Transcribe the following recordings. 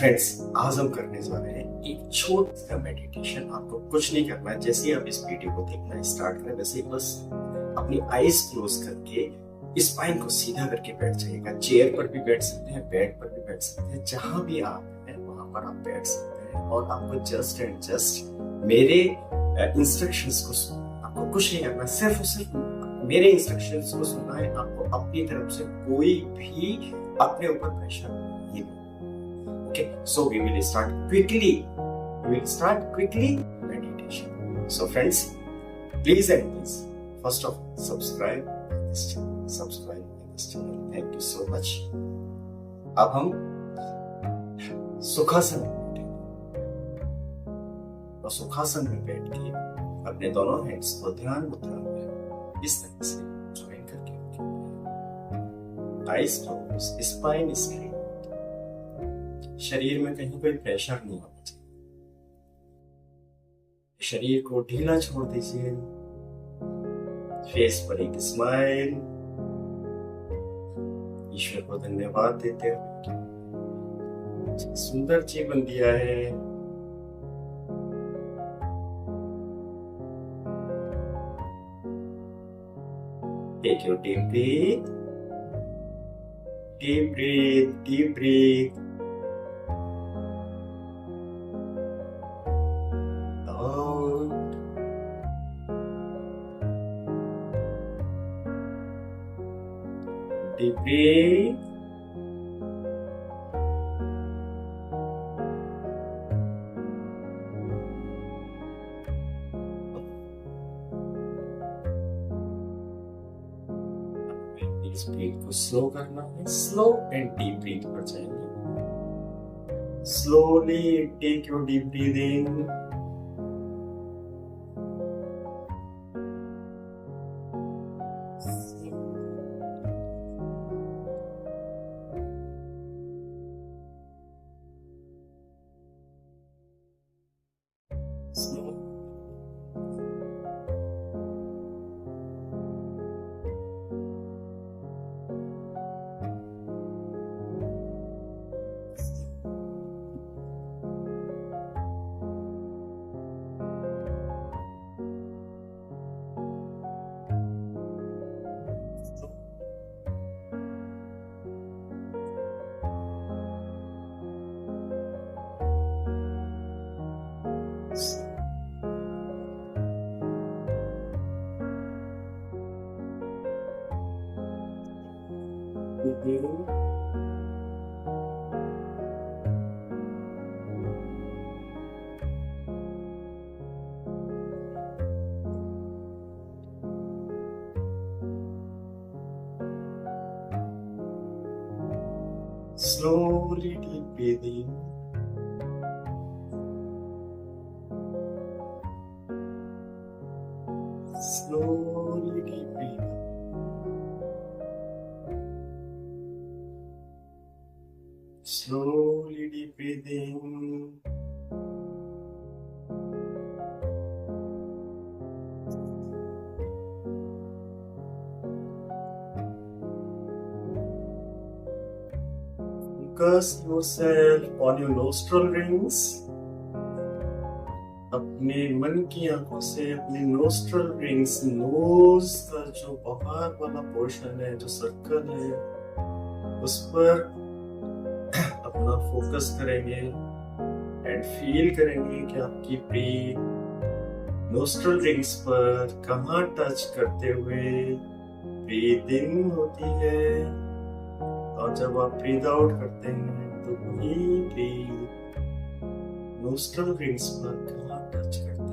Friends, आज हम करने जा रहे हैं एक छोटा सा मेडिटेशन। आपको कुछ नहीं करना है। जैसे ही आप इस वीडियो को देखना स्टार्ट करें वैसे ही बस अपनी आईज क्लोज करके स्पाइन को सीधा करके बैठ जाइएगा। चेयर पर भी बैठ सकते हैं, बेड पर भी बैठ सकते हैं, जहां भी आप हैं वहां पर आप बैठ सकते हैं। और आपको जस्ट एंड जस्ट मेरे इंस्ट्रक्शंस को सुनना, आपको कुछ नहीं करना, सिर्फ और सिर्फ मेरे इंस्ट्रक्शंस को सुनना है। आपको अपनी तरफ से कोई भी अपने ऊपर प्रेशर नहीं देना। Okay, so we will start quickly. We will start quickly meditation. So friends, please and please, first of all, subscribe this channel. Subscribe this channel. Thank you so much. अब हम सुखासन में बैठेंगे और सुखासन में बैठ के अपने दोनों हैंड्स को ध्यान मुद्रा में इस तरह से ज्वाइन करके रखेंगे। आईज क्लोज, स्पाइन स्ट्रेट, शरीर में कहीं कोई प्रेशर नहीं होना चाहिए। शरीर को ढीला छोड़ दीजिए। फेस पर एक स्माइल, ईश्वर को धन्यवाद देते हुए सुंदर जीवन दिया है। Take your deep breath, deep breath, deep breath. Deep breathe. इस ब्रीथ को स्लो करना है। स्लो एंड डीप ब्रीथ पर जाएंगे। Slowly take your deep breathing. Slowly deep breathing. Slowly deep breathing. Slowly deep breathing. Focus yourself on your nostril rings. अपने मन की आंखों से अपने नोस्ट्रल रिंग्स, नोज का जो बाहर वाला पोर्शन है, जो सर्कल है, उस पर अपना फोकस करेंगे एंड फील करेंगे कि आपकी ब्रीथ नोस्ट्रल रिंग्स पर कहाँ टच करते हुए ब्रीथ इन होती है और जब आप ब्रीथ आउट करते हैं तो वही ब्रीथ नोस्ट्रल रिंग्स पर कहाँ टच करती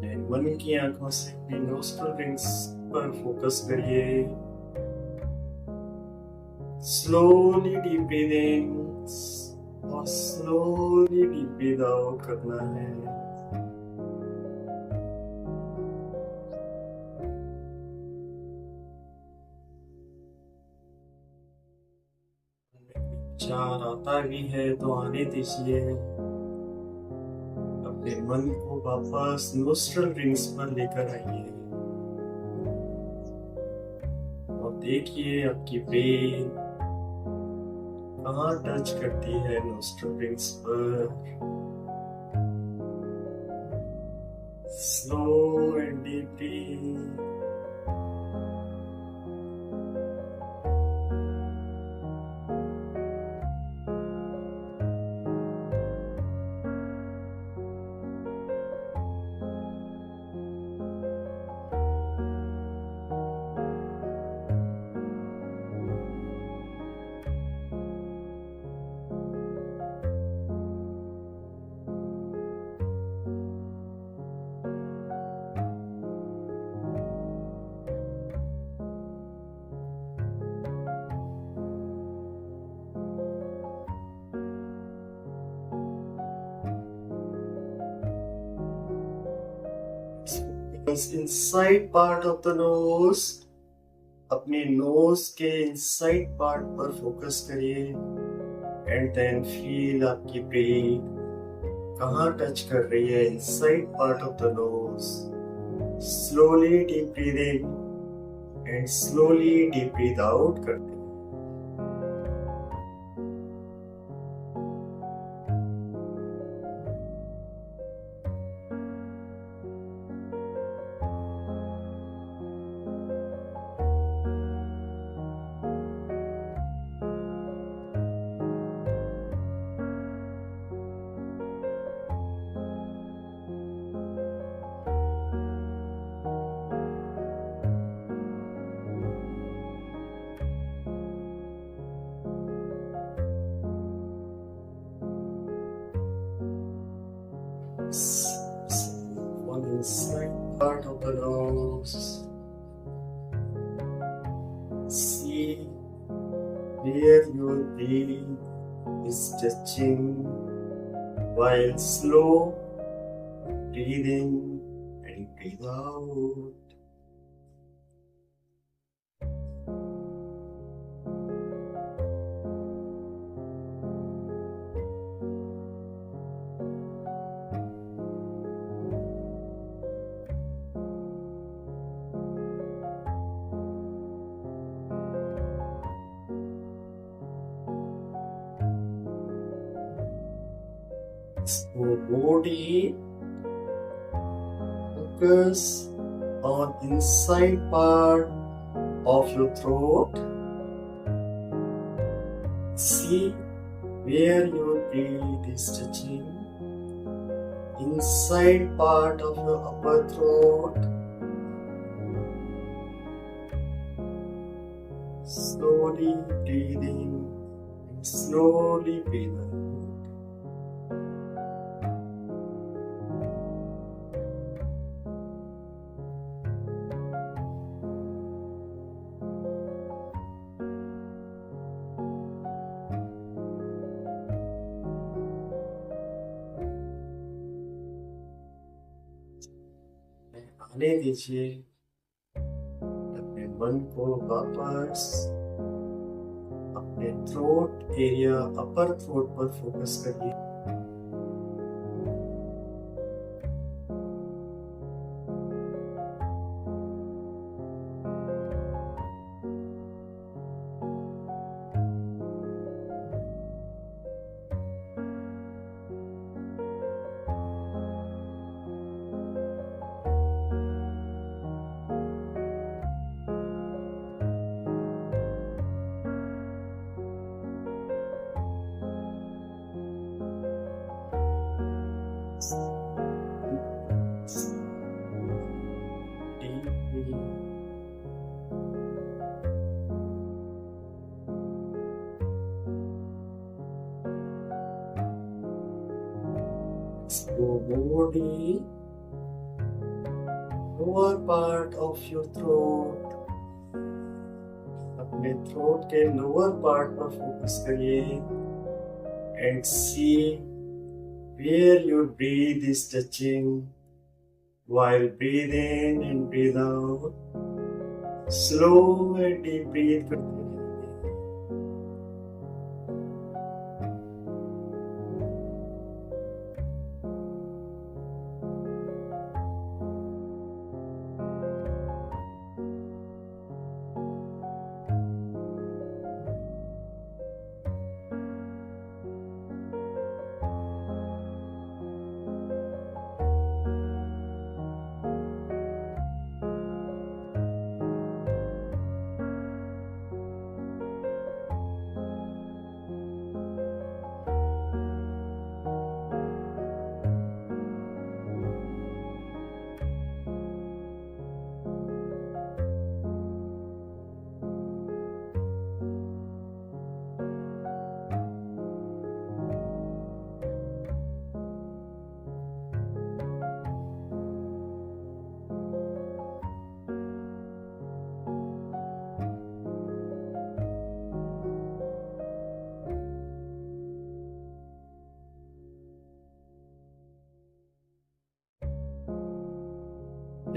है। मन की आंखों से भी नोस्ट्रल रिंग्स पर फोकस करिए। स्लोली डीप ब्रीदिंग और स्लोली डीप ब्रीथ आउट करना है। विचार आता भी है तो आने दीजिए। अपने मन को वापस नोस्ट्रल रिंग्स पर लेकर आइए और देखिए आपकी ब्रेन कहाँ टच करती है नोस्ट्रल्स पर, slow and deeply. Inside part of the nose, अपने नोज के इनसाइड पार्ट पर फोकस करिए एंड देन फील आपकी ब्रीथ कहाँ टच कर रही है, inside part of the nose. Slowly deep breath in and slowly deep breath out करते हैं। On the inside part of the nose, see where your breath is touching while slow breathe in and breathe out. So body focus on inside part of your throat. See where your breath is touching inside part of your upper throat. Slowly breathe in and slowly breathe out. आने दीजिए अपने मन को वापस अपने throat area, अपर throat पर focus करिए। Deeply. Slow body, lower part of your throat, अपने थ्रोट के लोअर पार्ट पर फोकस करिए and see where your breath is touching while breathe in and breathe out. Slow and deep breathe करते रहिए।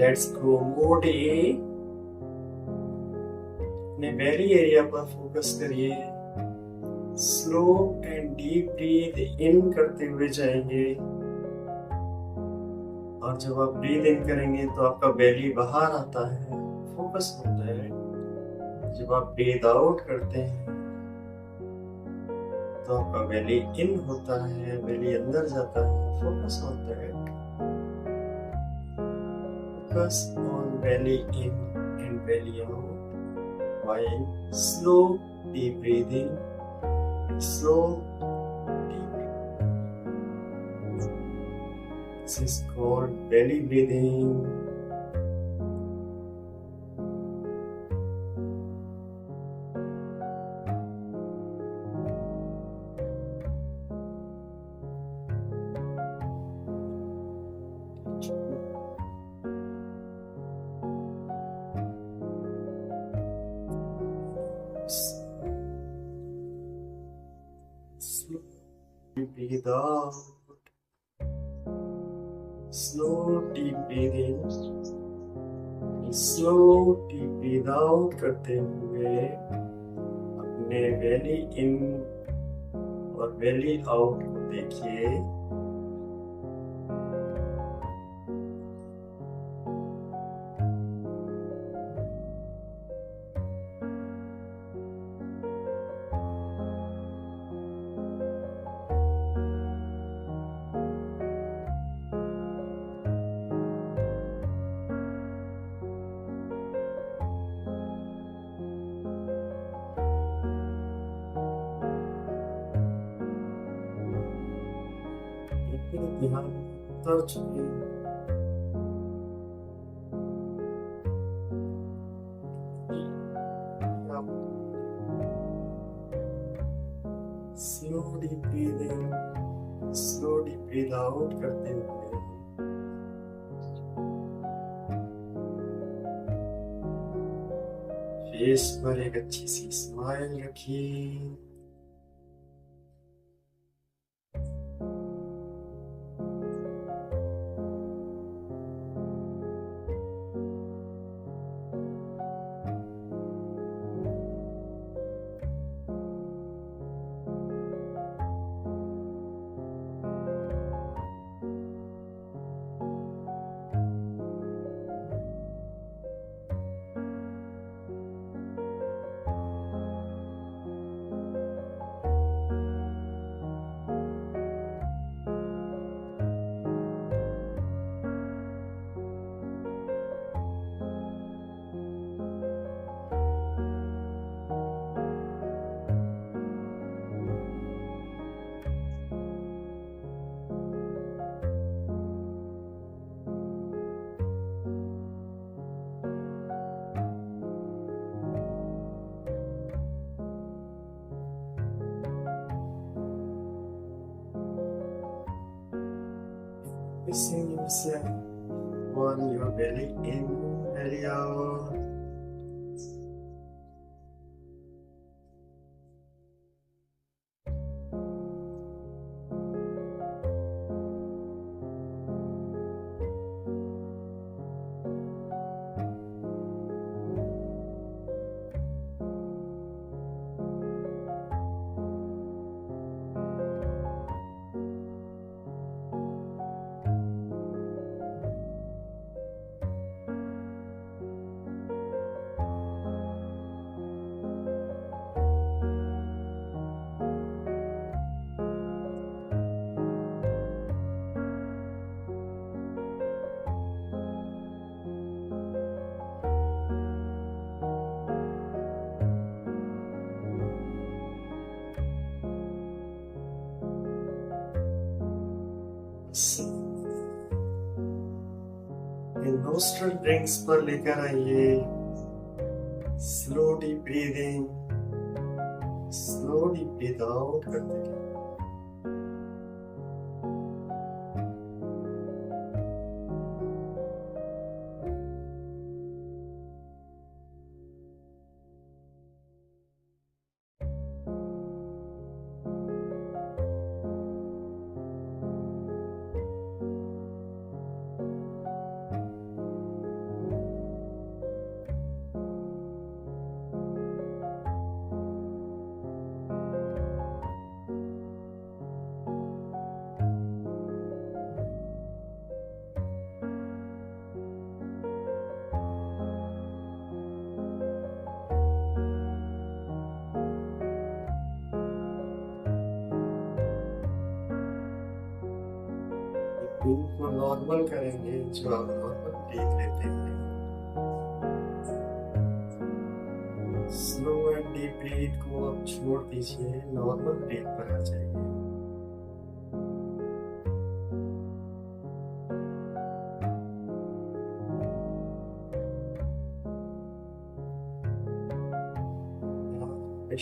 Let's go mode ए। अपने बेली area पर focus करिए। Slow and deep breathe इन करते हुए जाएंगे, और जब आप ब्रीथ इन करेंगे तो आपका बेली बाहर आता है, फोकस होता है। जब आप ब्रीथ आउट करते हैं तो आपका बेली इन होता है, बेली अंदर जाता है, फोकस होता है। Focus on belly in and belly out while slow deep breathing, slow deep. This is called belly breathing. Slow breathe out. Slow deep breathing. Slow deep breathe out करते हुए अपने बेली इन और बेली आउट को देखिए। ध्यान उतर चुके। Slowly breathe in, slowly breathe out करते हुए फेस पर एक अच्छी सी स्माइल रखिए। Focusing yourself on your belly in, belly out. Nostril rings पर लेकर आइए। Slow deep breathing, slow deep breath out करते हैं। ब्रीथ को नॉर्मल करेंगे, जो आप नॉर्मल ब्रीथ लेते हैं। स्लो एंड डीप ब्रीथ को आप छोड़ दीजिए, नॉर्मल ब्रीथ पर आ जाइए।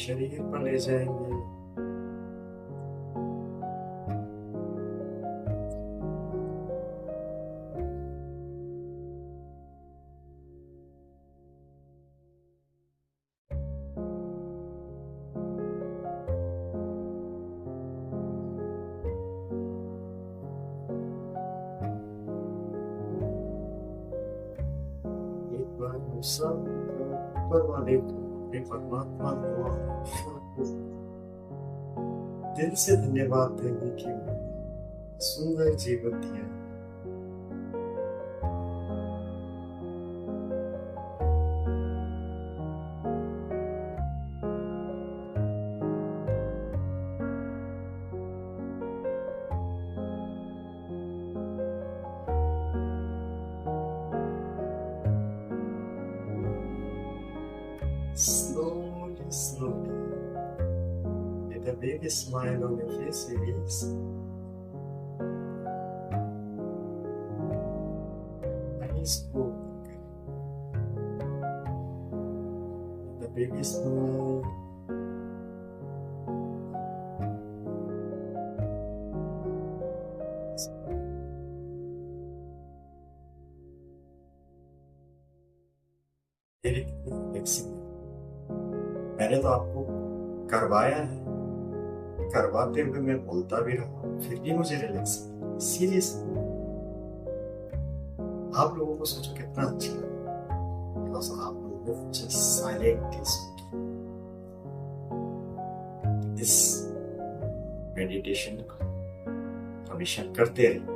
शरीर पर ले जाएंगे। एक बार हम सब ऊपर वाले परमात्मा को दिल से धन्यवाद देंगे कि सुंदर जीवन दिया। Slowly, with a big smile on your face, release. Eyes open. With a big smile. मैंने तो आपको करवाया है, करवाते हुए मैं बोलता भी रहा, फिर भी मुझे रिलैक्स सीरियस। आप लोगों को सोचो कितना अच्छा लगा, बिकॉज़ आप लोगों ने जस्ट साइलेंटली इस मेडिटेशन हमेशा करते रहिए,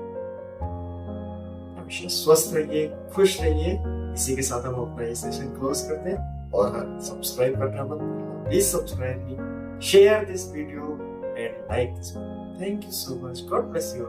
हमेशा स्वस्थ रहिए, खुश रहिए। इसी के साथ हम अपना ये सेशन क्लोज करते हैं। और सब्सक्राइब करना मत भूलना, please subscribe me, share this video and like this video. Thank you so much, God bless you.